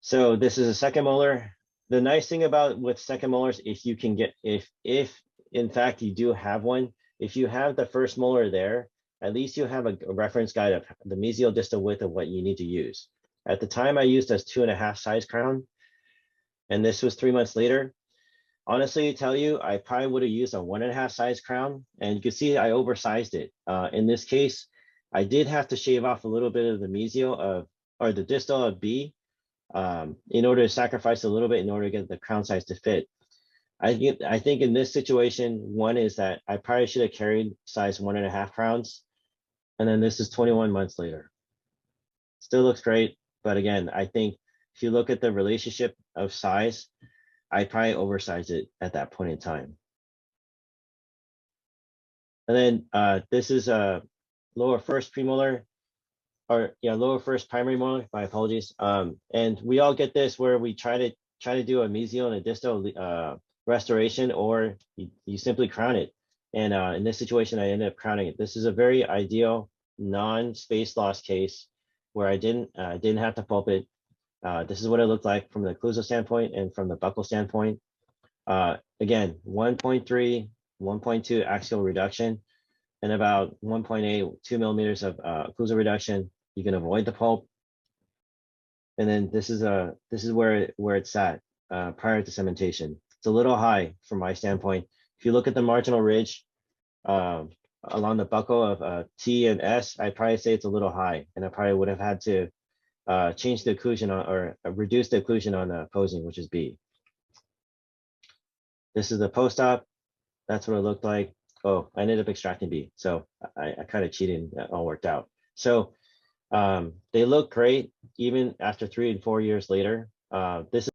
So this is a second molar. The nice thing about with second molars, if you can get, if in fact you do have one, if you have the first molar there, at least you have a reference guide of the mesial distal width of what you need to use. At the time I used a 2.5 size crown, and this was 3 months later. Honestly, to tell you, I probably would have used a 1.5 size crown, and you can see I oversized it. In this case, I did have to shave off a little bit of the mesial of, or the distal of B, in order to sacrifice a little bit in order to get the crown size to fit. I think in this situation, one is that I probably should have carried size 1.5 crowns, and then this is 21 months later. Still looks great, but again, I think if you look at the relationship of size, I probably oversized it at that point in time. And then this is a lower first premolar, or yeah, lower first primary molar. My apologies. And we all get this where we try to do a mesial and a distal restoration, or you simply crown it. And in this situation, I ended up crowning it. This is a very ideal non-space loss case where I didn't have to pulp it. This is what it looked like from the occlusal standpoint and from the buccal standpoint. Again, 1.3, 1.2 axial reduction, and about 1.8, 2 millimeters of occlusal reduction. You can avoid the pulp. And then this is where it's at prior to cementation. It's a little high from my standpoint. If you look at the marginal ridge along the buccal of T and S, I'd probably say it's a little high, and I probably would have had to change the occlusion on, or reduce the occlusion on the opposing, which is B. This is the post-op. That's what it looked like. Oh, I ended up extracting B, so I kind of cheated. That all worked out. So they look great even after 3 and 4 years later. This